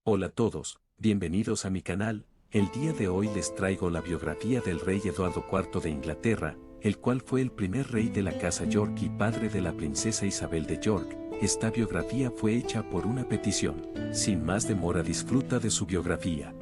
Hola a todos, bienvenidos a mi canal. El día de hoy les traigo la biografía del rey Eduardo IV de Inglaterra, el cual fue el primer rey de la casa York y padre de la princesa Isabel de York. Esta biografía fue hecha por una petición. Sin más demora, disfruta de su biografía.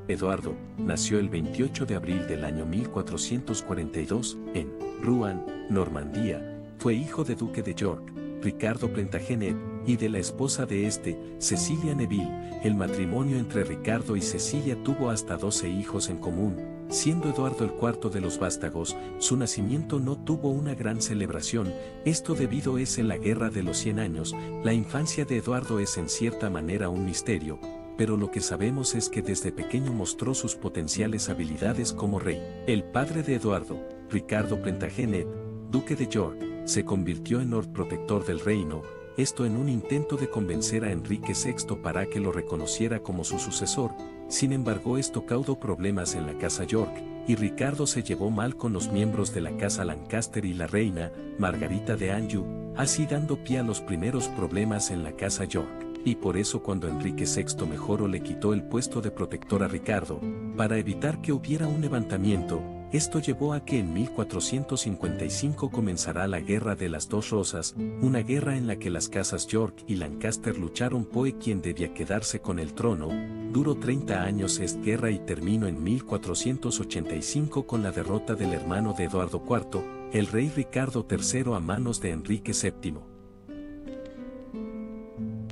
Eduardo nació el 28 de abril del año 1442 en Rouen, Normandía. Fue hijo de duque de York, Ricardo Plantagenet, y de la esposa de este, Cecilia Neville. El matrimonio entre Ricardo y Cecilia tuvo hasta 12 hijos en común, siendo Eduardo el cuarto de los vástagos. Su nacimiento no tuvo una gran celebración, esto debido a la Guerra de los 100 años. La infancia de Eduardo es en cierta manera un misterio, pero lo que sabemos es que desde pequeño mostró sus potenciales habilidades como rey. El padre de Eduardo, Ricardo Plantagenet, duque de York, se convirtió en Lord Protector del reino, esto en un intento de convencer a Enrique VI para que lo reconociera como su sucesor. Sin embargo, esto causó problemas en la casa York, y Ricardo se llevó mal con los miembros de la casa Lancaster y la reina, Margarita de Anjou, así dando pie a los primeros problemas en la casa York. Y por eso cuando Enrique VI mejoró le quitó el puesto de protector a Ricardo, para evitar que hubiera un levantamiento. Esto llevó a que en 1455 comenzará la Guerra de las Dos Rosas, una guerra en la que las casas York y Lancaster lucharon por quién debía quedarse con el trono. Duró 30 años esta guerra y terminó en 1485 con la derrota del hermano de Eduardo IV, el rey Ricardo III, a manos de Enrique VII.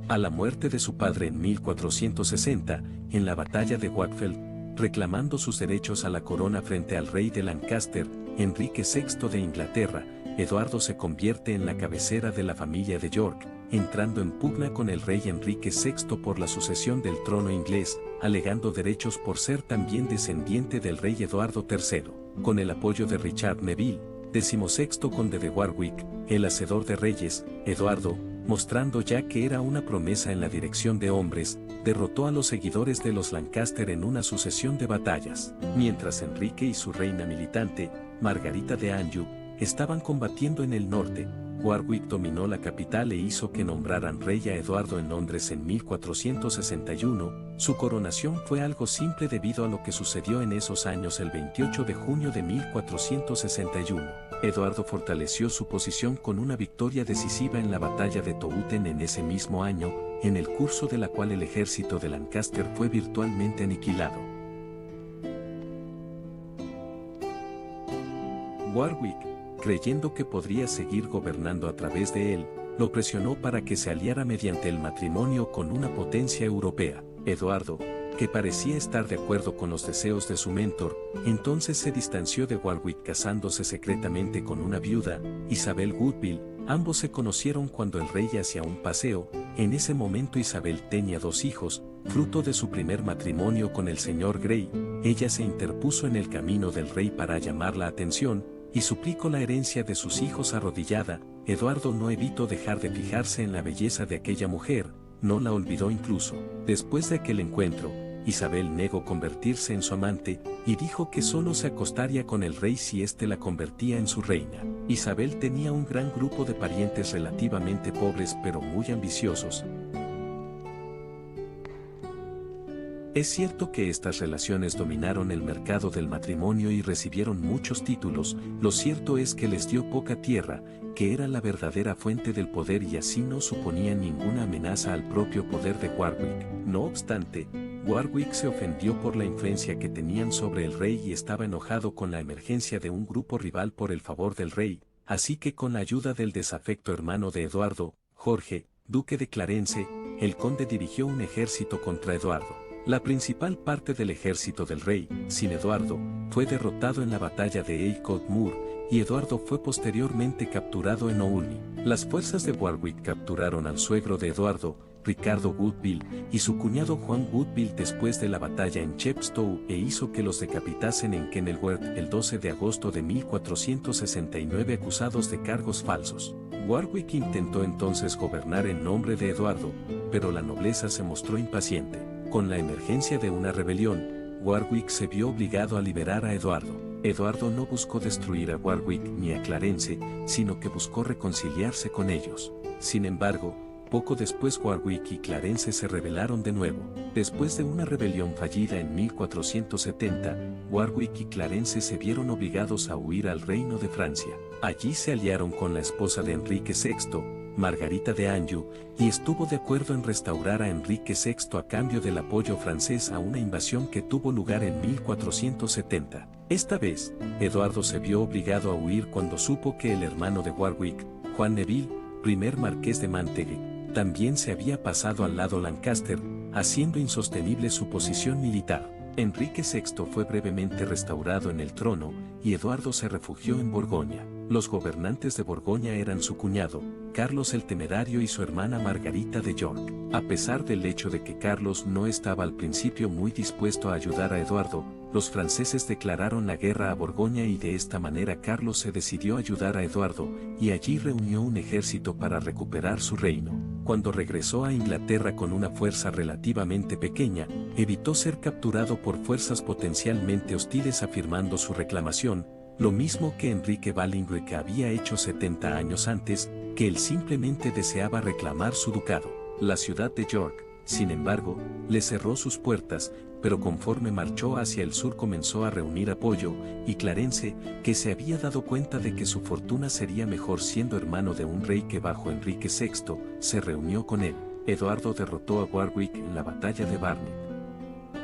A la muerte de su padre en 1460, en la batalla de Wakefield, reclamando sus derechos a la corona frente al rey de Lancaster, Enrique VI de Inglaterra, Eduardo se convierte en la cabecera de la familia de York, entrando en pugna con el rey Enrique VI por la sucesión del trono inglés, alegando derechos por ser también descendiente del rey Eduardo III. Con el apoyo de Richard Neville, 16º conde de Warwick, el hacedor de reyes, Eduardo, mostrando ya que era una promesa en la dirección de hombres, derrotó a los seguidores de los Lancaster en una sucesión de batallas. Mientras Enrique y su reina militante, Margarita de Anjou, estaban combatiendo en el norte, Warwick dominó la capital e hizo que nombraran rey a Eduardo en Londres en 1461. Su coronación fue algo simple debido a lo que sucedió en esos años. El 28 de junio de 1461, Eduardo fortaleció su posición con una victoria decisiva en la batalla de Towton en ese mismo año, en el curso de la cual el ejército de Lancaster fue virtualmente aniquilado. Warwick, creyendo que podría seguir gobernando a través de él, lo presionó para que se aliara mediante el matrimonio con una potencia europea. Eduardo, que parecía estar de acuerdo con los deseos de su mentor, entonces se distanció de Warwick casándose secretamente con una viuda, Isabel Woodville. Ambos se conocieron cuando el rey hacía un paseo. En ese momento Isabel tenía 2 hijos, fruto de su primer matrimonio con el señor Grey. Ella se interpuso en el camino del rey para llamar la atención, y suplicó la herencia de sus hijos arrodillada. Eduardo no evitó dejar de fijarse en la belleza de aquella mujer, no la olvidó incluso. Después de aquel encuentro, Isabel negó convertirse en su amante, y dijo que solo se acostaría con el rey si éste la convertía en su reina. Isabel tenía un gran grupo de parientes relativamente pobres pero muy ambiciosos. Es cierto que estas relaciones dominaron el mercado del matrimonio y recibieron muchos títulos. Lo cierto es que les dio poca tierra, que era la verdadera fuente del poder, y así no suponían ninguna amenaza al propio poder de Warwick. No obstante, Warwick se ofendió por la influencia que tenían sobre el rey y estaba enojado con la emergencia de un grupo rival por el favor del rey, así que con la ayuda del desafecto hermano de Eduardo, Jorge, duque de Clarence, el conde dirigió un ejército contra Eduardo. La principal parte del ejército del rey, sin Eduardo, fue derrotado en la batalla de Eycourt Moor, y Eduardo fue posteriormente capturado en Olney. Las fuerzas de Warwick capturaron al suegro de Eduardo, Ricardo Woodville, y su cuñado Juan Woodville después de la batalla en Chepstow, e hizo que los decapitasen en Kenilworth el 12 de agosto de 1469 acusados de cargos falsos. Warwick intentó entonces gobernar en nombre de Eduardo, pero la nobleza se mostró impaciente. Con la emergencia de una rebelión, Warwick se vio obligado a liberar a Eduardo. Eduardo no buscó destruir a Warwick ni a Clarence, sino que buscó reconciliarse con ellos. Sin embargo, Poco después Warwick y Clarence se rebelaron de nuevo. Después de una rebelión fallida en 1470, Warwick y Clarence se vieron obligados a huir al reino de Francia. Allí se aliaron con la esposa de Enrique VI, Margarita de Anjou, y estuvo de acuerdo en restaurar a Enrique VI a cambio del apoyo francés a una invasión que tuvo lugar en 1470. Esta vez, Eduardo se vio obligado a huir cuando supo que el hermano de Warwick, Juan Neville, primer marqués de Mantegue, también se había pasado al lado Lancaster, haciendo insostenible su posición militar. Enrique VI fue brevemente restaurado en el trono, y Eduardo se refugió en Borgoña. Los gobernantes de Borgoña eran su cuñado, Carlos el Temerario, y su hermana Margarita de York. A pesar del hecho de que Carlos no estaba al principio muy dispuesto a ayudar a Eduardo, los franceses declararon la guerra a Borgoña y de esta manera Carlos se decidió a ayudar a Eduardo, y allí reunió un ejército para recuperar su reino. Cuando regresó a Inglaterra con una fuerza relativamente pequeña, evitó ser capturado por fuerzas potencialmente hostiles, afirmando su reclamación, lo mismo que Enrique Bolingbroke, que había hecho 70 años antes, que él simplemente deseaba reclamar su ducado. La ciudad de York, sin embargo, le cerró sus puertas, pero conforme marchó hacia el sur comenzó a reunir apoyo, y Clarence, que se había dado cuenta de que su fortuna sería mejor siendo hermano de un rey que bajo Enrique VI, se reunió con él. Eduardo derrotó a Warwick en la batalla de Barnet.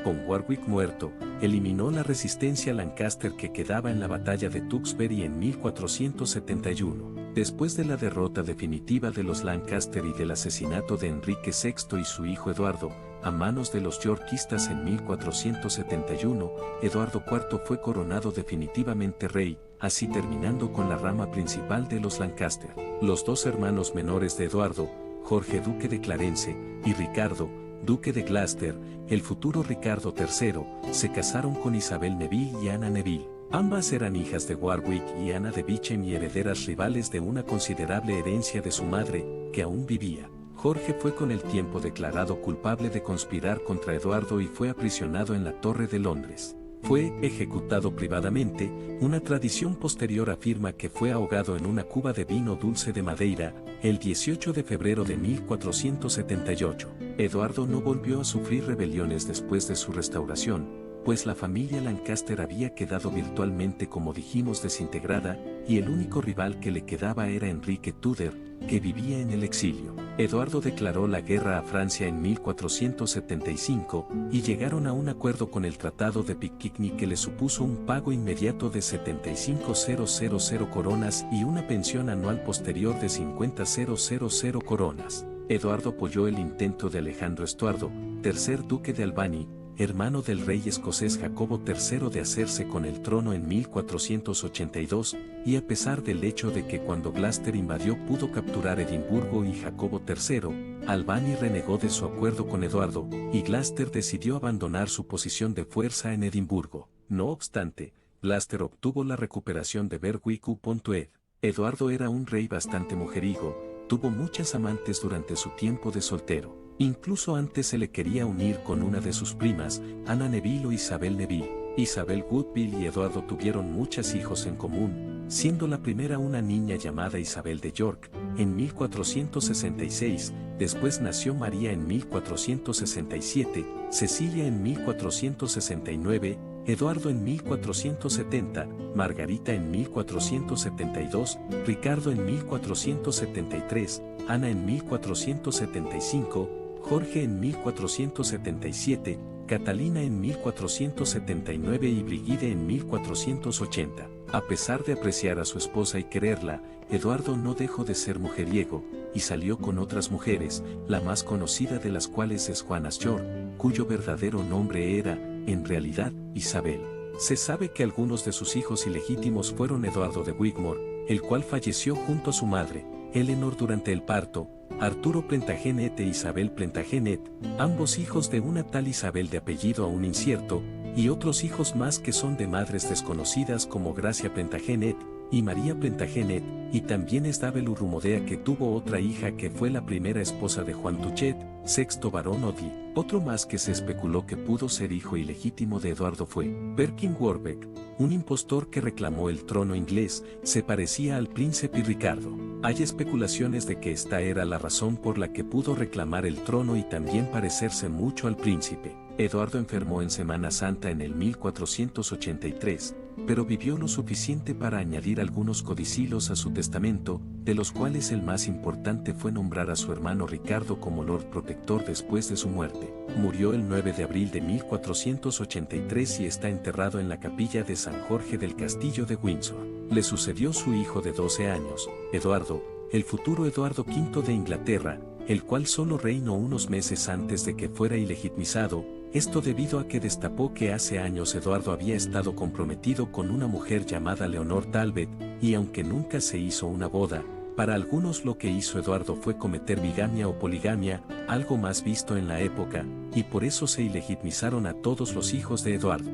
Con Warwick muerto, eliminó la resistencia Lancaster que quedaba en la batalla de Tewkesbury en 1471. Después de la derrota definitiva de los Lancaster y del asesinato de Enrique VI y su hijo Eduardo, a manos de los yorkistas en 1471, Eduardo IV fue coronado definitivamente rey, así terminando con la rama principal de los Lancaster. Los dos hermanos menores de Eduardo, Jorge duque de Clarence, y Ricardo, duque de Gloucester, el futuro Ricardo III, se casaron con Isabel Neville y Ana Neville. Ambas eran hijas de Warwick y Ana de Beauchamp y herederas rivales de una considerable herencia de su madre, que aún vivía. Jorge fue con el tiempo declarado culpable de conspirar contra Eduardo y fue aprisionado en la Torre de Londres. Fue ejecutado privadamente. Una tradición posterior afirma que fue ahogado en una cuba de vino dulce de Madeira, el 18 de febrero de 1478. Eduardo no volvió a sufrir rebeliones después de su restauración, pues la familia Lancaster había quedado virtualmente, como dijimos, desintegrada, y el único rival que le quedaba era Enrique Tudor, que vivía en el exilio. Eduardo declaró la guerra a Francia en 1475, y llegaron a un acuerdo con el Tratado de Picquigny que le supuso un pago inmediato de 75.000 coronas y una pensión anual posterior de 50.000 coronas. Eduardo apoyó el intento de Alejandro Estuardo, tercer duque de Albany, hermano del rey escocés Jacobo III, de hacerse con el trono en 1482, y a pesar del hecho de que cuando Gloucester invadió pudo capturar Edimburgo y Jacobo III, Albany renegó de su acuerdo con Eduardo, y Gloucester decidió abandonar su posición de fuerza en Edimburgo. No obstante, Gloucester obtuvo la recuperación de Berwick-upon-Tweed. Eduardo era un rey bastante mujeriego, tuvo muchas amantes durante su tiempo de soltero. Incluso antes se le quería unir con una de sus primas, Ana Neville o Isabel Neville. Isabel Woodville y Eduardo tuvieron muchos hijos en común, siendo la primera una niña llamada Isabel de York, en 1466, después nació María en 1467, Cecilia en 1469, Eduardo en 1470, Margarita en 1472, Ricardo en 1473, Ana en 1475, Jorge en 1477, Catalina en 1479 y Brigide en 1480. A pesar de apreciar a su esposa y quererla, Eduardo no dejó de ser mujeriego, y salió con otras mujeres, la más conocida de las cuales es Juana York, cuyo verdadero nombre era, en realidad, Isabel. Se sabe que algunos de sus hijos ilegítimos fueron Eduardo de Wigmore, el cual falleció junto a su madre, Eleanor, durante el parto, Arturo Plantagenet e Isabel Plantagenet, ambos hijos de una tal Isabel de apellido aún incierto, y otros hijos más que son de madres desconocidas como Gracia Plantagenet y María Plantagenet, y también está Belurumodea, que tuvo otra hija que fue la primera esposa de Juan Tuchet, sexto barón Oddi. Otro más que se especuló que pudo ser hijo ilegítimo de Eduardo fue Perkin Warbeck, un impostor que reclamó el trono inglés. Se parecía al príncipe Ricardo. Hay especulaciones de que esta era la razón por la que pudo reclamar el trono y también parecerse mucho al príncipe. Eduardo enfermó en Semana Santa en el 1483, pero vivió lo suficiente para añadir algunos codicilios a su testamento, de los cuales el más importante fue nombrar a su hermano Ricardo como Lord Protector después de su muerte. Murió el 9 de abril de 1483 y está enterrado en la capilla de San Jorge del Castillo de Windsor. Le sucedió su hijo de 12 años, Eduardo, el futuro Eduardo V de Inglaterra, el cual solo reinó unos meses antes de que fuera ilegitimizado. Esto debido a que destapó que hace años Eduardo había estado comprometido con una mujer llamada Leonor Talbot, y aunque nunca se hizo una boda, para algunos lo que hizo Eduardo fue cometer bigamia o poligamia, algo más visto en la época, y por eso se ilegitimizaron a todos los hijos de Eduardo.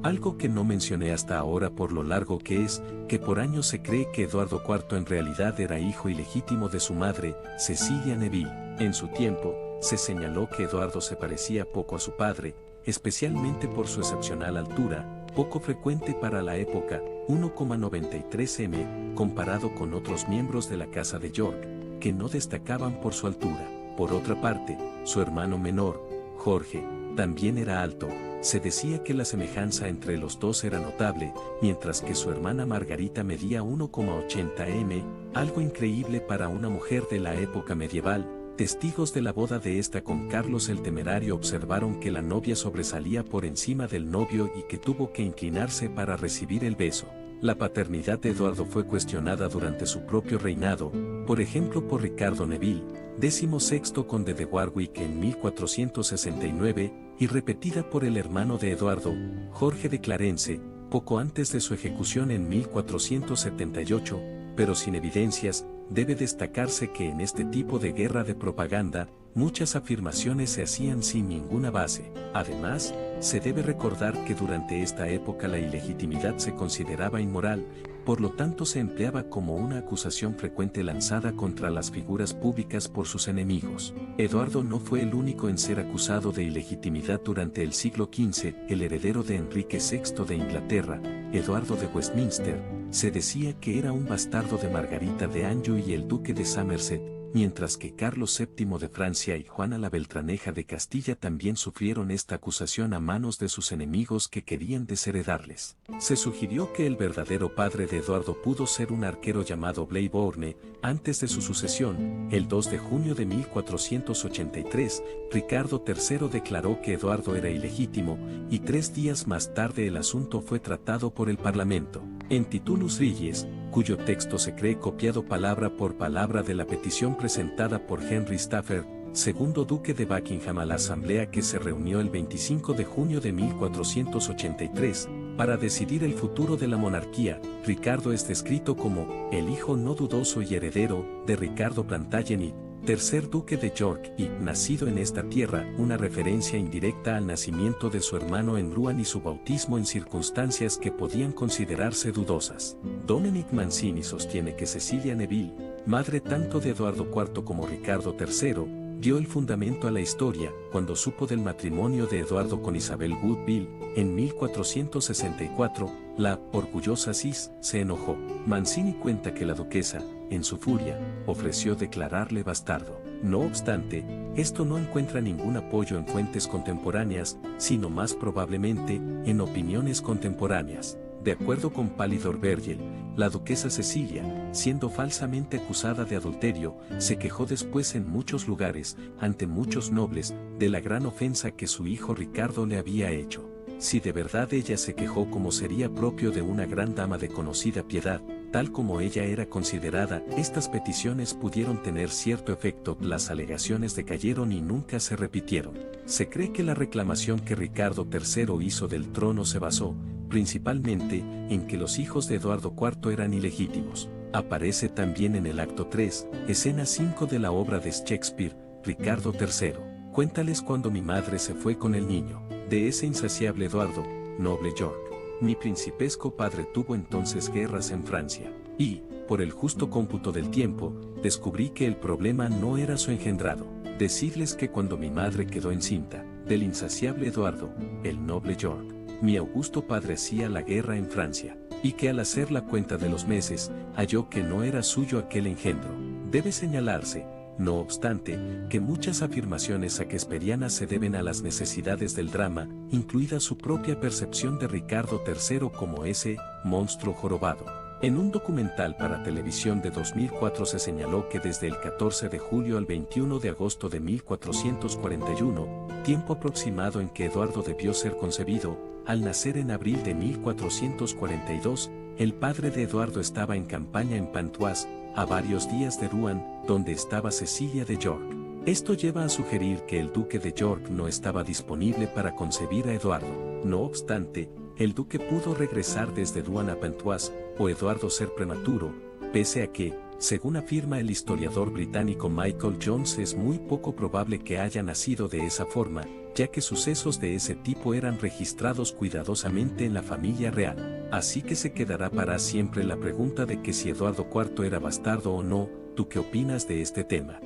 Algo que no mencioné hasta ahora por lo largo que es, que por años se cree que Eduardo IV en realidad era hijo ilegítimo de su madre, Cecilia Neville. En su tiempo, se señaló que Eduardo se parecía poco a su padre, especialmente por su excepcional altura, poco frecuente para la época, 1,93 m, comparado con otros miembros de la Casa de York, que no destacaban por su altura. Por otra parte, su hermano menor, Jorge, también era alto. Se decía que la semejanza entre los dos era notable, mientras que su hermana Margarita medía 1,80 m, algo increíble para una mujer de la época medieval. Testigos de la boda de esta con Carlos el Temerario observaron que la novia sobresalía por encima del novio y que tuvo que inclinarse para recibir el beso. La paternidad de Eduardo fue cuestionada durante su propio reinado, por ejemplo por Ricardo Neville, 16º conde de Warwick en 1469, y repetida por el hermano de Eduardo, Jorge de Clarence, poco antes de su ejecución en 1478, pero sin evidencias. Debe destacarse que en este tipo de guerra de propaganda, muchas afirmaciones se hacían sin ninguna base. Además, se debe recordar que durante esta época la ilegitimidad se consideraba inmoral, por lo tanto se empleaba como una acusación frecuente lanzada contra las figuras públicas por sus enemigos. Eduardo no fue el único en ser acusado de ilegitimidad durante el siglo XV. El heredero de Enrique VI de Inglaterra, Eduardo de Westminster, se decía que era un bastardo de Margarita de Anjou y el duque de Somerset, mientras que Carlos VII de Francia y Juana la Beltraneja de Castilla también sufrieron esta acusación a manos de sus enemigos que querían desheredarles. Se sugirió que el verdadero padre de Eduardo pudo ser un arquero llamado Blayborne. Antes de su sucesión, el 2 de junio de 1483, Ricardo III declaró que Eduardo era ilegítimo, y 3 días más tarde el asunto fue tratado por el Parlamento. En Titulus Regius, cuyo texto se cree copiado palabra por palabra de la petición presentada por Henry Stafford, segundo duque de Buckingham a la asamblea que se reunió el 25 de junio de 1483, para decidir el futuro de la monarquía, Ricardo es descrito como el hijo no dudoso y heredero de Ricardo Plantagenet, tercer duque de York y, nacido en esta tierra, una referencia indirecta al nacimiento de su hermano en Rouen y su bautismo en circunstancias que podían considerarse dudosas. Dominic Mancini sostiene que Cecilia Neville, madre tanto de Eduardo IV como Ricardo III, dio el fundamento a la historia cuando supo del matrimonio de Eduardo con Isabel Woodville en 1464. La orgullosa Cis se enojó. Mancini cuenta que la duquesa, en su furia, ofreció declararle bastardo. No obstante, esto no encuentra ningún apoyo en fuentes contemporáneas, sino más probablemente en opiniones contemporáneas. De acuerdo con Palidor Vergel, la duquesa Cecilia, siendo falsamente acusada de adulterio, se quejó después en muchos lugares, ante muchos nobles, de la gran ofensa que su hijo Ricardo le había hecho. Si de verdad ella se quejó como sería propio de una gran dama de conocida piedad, tal como ella era considerada, estas peticiones pudieron tener cierto efecto. Las alegaciones decayeron y nunca se repitieron. Se cree que la reclamación que Ricardo III hizo del trono se basó, principalmente, en que los hijos de Eduardo IV eran ilegítimos. Aparece también en el acto 3, escena 5 de la obra de Shakespeare, Ricardo III. Cuéntales cuando mi madre se fue con el niño. de ese insaciable Eduardo, noble York. Mi principesco padre tuvo entonces guerras en Francia, y, por el justo cómputo del tiempo, descubrí que el problema no era su engendrado. Decidles que cuando mi madre quedó encinta, del insaciable Eduardo, el noble York, mi augusto padre hacía la guerra en Francia, y que al hacer la cuenta de los meses, halló que no era suyo aquel engendro. Debe señalarse, no obstante, que muchas afirmaciones shakespearianas se deben a las necesidades del drama, incluida su propia percepción de Ricardo III como ese monstruo jorobado. En un documental para televisión de 2004 se señaló que desde el 14 de julio al 21 de agosto de 1441, tiempo aproximado en que Eduardo debió ser concebido, al nacer en abril de 1442, el padre de Eduardo estaba en campaña en Pontoise, a varios días de Rouen, donde estaba Cecilia de York. Esto lleva a sugerir que el duque de York no estaba disponible para concebir a Eduardo. No obstante, el duque pudo regresar desde Rouen a Pontoise, o Eduardo ser prematuro, pese a que, según afirma el historiador británico Michael Jones, es muy poco probable que haya nacido de esa forma, ya que sucesos de ese tipo eran registrados cuidadosamente en la familia real. Así que se quedará para siempre la pregunta de que si Eduardo IV era bastardo o no. ¿Tú qué opinas de este tema?